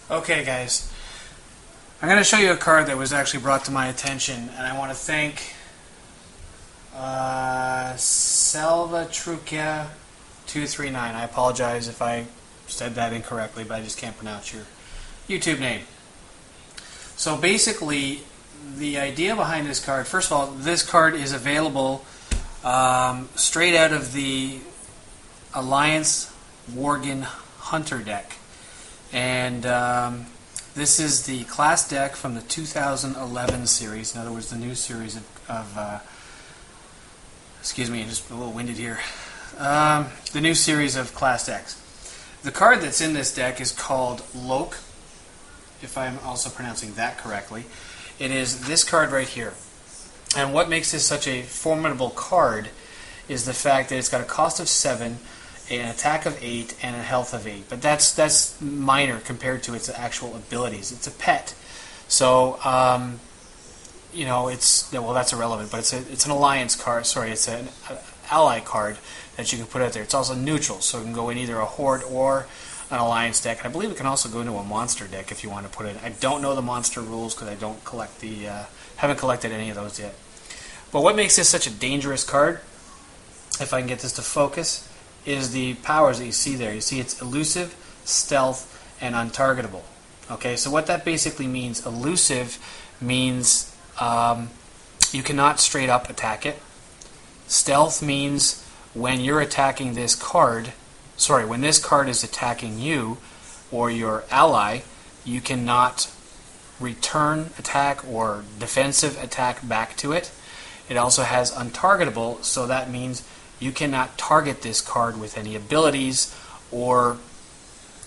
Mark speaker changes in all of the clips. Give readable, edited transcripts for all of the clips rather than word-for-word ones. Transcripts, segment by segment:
Speaker 1: Okay, guys, I'm going to show you a card that was actually brought to my attention, and I want to thank Salvatruca 239. I apologize if I said that incorrectly, but I just can't pronounce your YouTube name. So basically, the idea behind this card, first of all, this card is available straight out of the Alliance Worgen Hunter deck. And this is the class deck from the 2011 series. In other words, the new series of excuse me, I'm just a little winded here. The new series of class decks. The card that's in this deck is called Loke, if I'm also pronouncing that correctly. It is this card right here. And what makes this such a formidable card is the fact that it's got a cost of 7, an attack of 8, and a health of 8. But that's minor compared to its actual abilities. It's a pet. So, you know, that's irrelevant, but it's an alliance card. Sorry, it's an ally card that you can put out there. It's also neutral, so it can go in either a horde or an alliance deck. And I believe it can also go into a monster deck if you want to put it in. I don't know the monster rules because I don't collect haven't collected any of those yet. But what makes this such a dangerous card, if I can get this to focus, is the powers that you see there. You see it's elusive, stealth, and untargetable. Okay, so what that basically means, elusive means you cannot straight up attack it. Stealth means when you're attacking this card, when this card is attacking you or your ally, you cannot return attack or defensive attack back to it. It also has untargetable, so that means you cannot target this card with any abilities or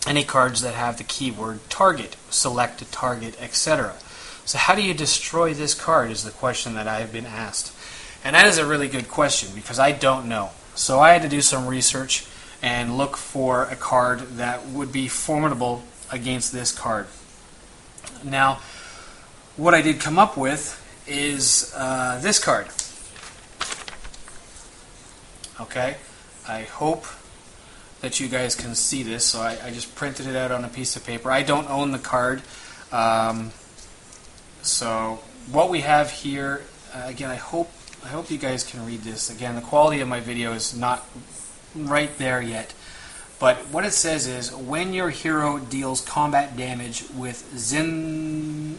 Speaker 1: any cards that have the keyword target, select a target, etc. So how do you destroy this card is the question that I have been asked. And that is a really good question because I don't know. So I had to do some research and look for a card that would be formidable against this card. Now, what I did come up with is this card. Okay, I hope that you guys can see this. So I just printed it out on a piece of paper. I don't own the card. So what we have here, again, I hope you guys can read this. Again, the quality of my video is not right there yet. But what it says is, when your hero deals combat damage with Zinrok,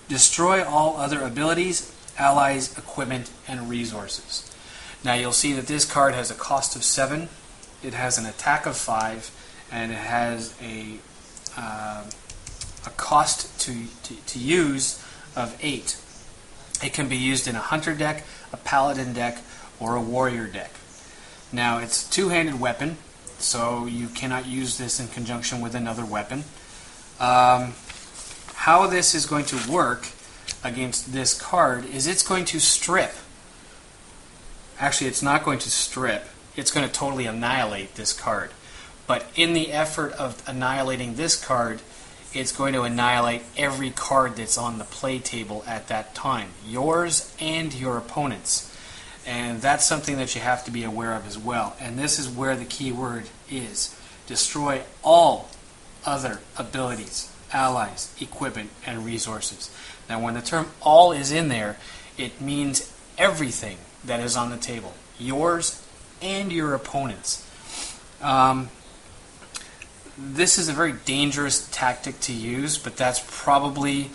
Speaker 1: destroy all other abilities, allies, equipment, and resources. Now you'll see that this card has a cost of 7, it has an attack of 5, and it has a cost to use of 8. It can be used in a hunter deck, a paladin deck, or a warrior deck. Now it's a two-handed weapon, so you cannot use this in conjunction with another weapon. How this is going to work against this card is it's going to strip. Actually, it's not going to strip. It's going to totally annihilate this card. But in the effort of annihilating this card, it's going to annihilate every card that's on the play table at that time. Yours and your opponent's. And that's something that you have to be aware of as well. And this is where the key word is. Destroy all other abilities, allies, equipment, and resources. Now when the term all is in there, it means everything that is on the table. Yours and your opponent's. This is a very dangerous tactic to use, but that's probably...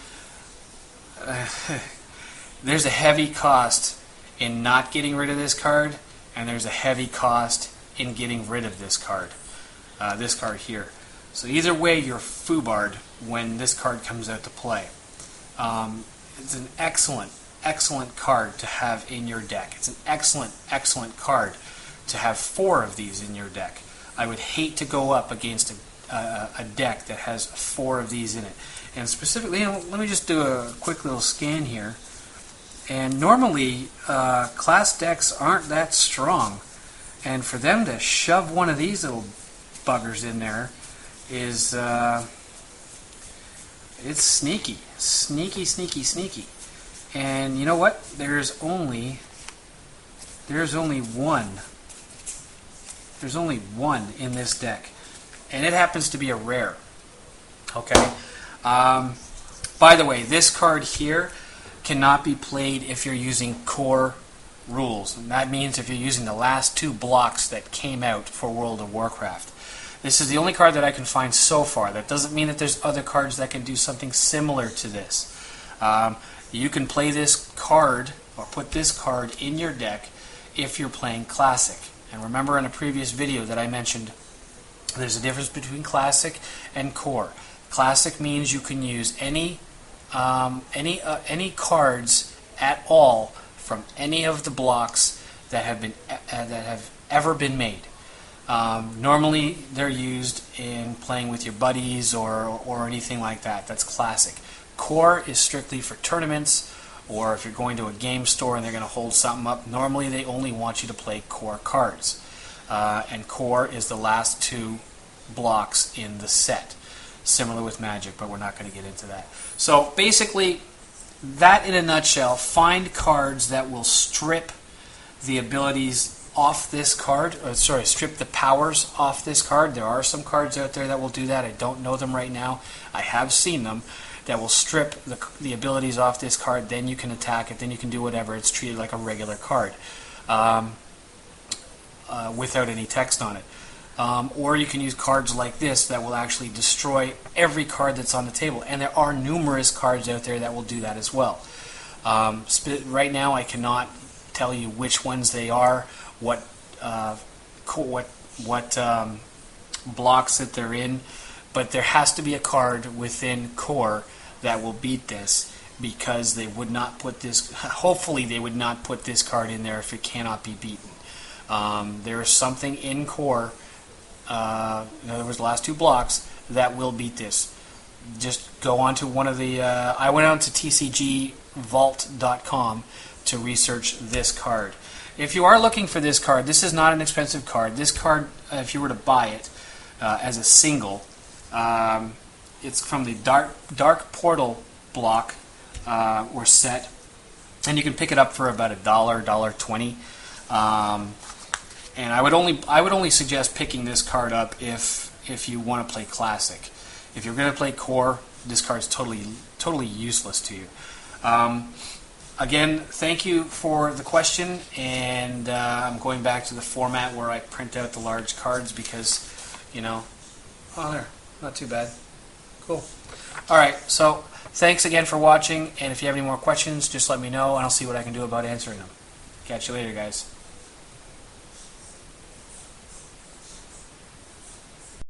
Speaker 1: there's a heavy cost in not getting rid of this card, and there's a heavy cost in getting rid of this card here. So either way, you're foobarred when this card comes out to play. It's an excellent card to have in your deck. It's an excellent card to have 4 of these in your deck. I would hate to go up against a deck that has 4 of these in it. And specifically, let me just do a quick little scan here. And normally, class decks aren't that strong. And for them to shove one of these little buggers in there is, it's sneaky. Sneaky. And you know what? There's only one. There's only one in this deck. And it happens to be a rare. Okay. By the way, this card here cannot be played if you're using core rules. And that means if you're using the last 2 blocks that came out for World of Warcraft. This is the only card that I can find so far. That doesn't mean that there's other cards that can do something similar to this. You can play this card or put this card in your deck if you're playing Classic. And remember in a previous video that I mentioned there's a difference between Classic and Core. Classic means you can use any cards at all from any of the blocks that have ever been made. Normally they're used in playing with your buddies or anything like that. That's Classic. Core is strictly for tournaments, or if you're going to a game store and they're going to hold something up. Normally they only want you to play Core cards. And Core is the last 2 blocks in the set. Similar with Magic, but we're not going to get into that. So basically, that in a nutshell, find cards that will strip the abilities off this card, strip the powers off this card. There are some cards out there that will do that. I don't know them right now. I have seen them that will strip the abilities off this card. Then you can attack it. Then you can do whatever. It's treated like a regular card without any text on it. Or you can use cards like this that will actually destroy every card that's on the table. And there are numerous cards out there that will do that as well. Right now I cannot tell you which ones they are, what blocks that they're in, but there has to be a card within Core that will beat this, because they would not put this, hopefully they would not put this card in there if it cannot be beaten. There is something in Core, in other words, the last 2 blocks, that will beat this. Just go on to one of the, I went on to TCGvault.com to research this card. If you are looking for this card, this is not an expensive card. This card, if you were to buy it as a single, it's from the Dark Portal block or set, and you can pick it up for about $1, $1.20. And I would only suggest picking this card up if you want to play Classic. If you're going to play Core, this card's totally useless to you. Again, thank you for the question, and I'm going back to the format where I print out the large cards because, oh, there, not too bad. Cool. All right, so thanks again for watching, and if you have any more questions, just let me know, and I'll see what I can do about answering them. Catch you later, guys.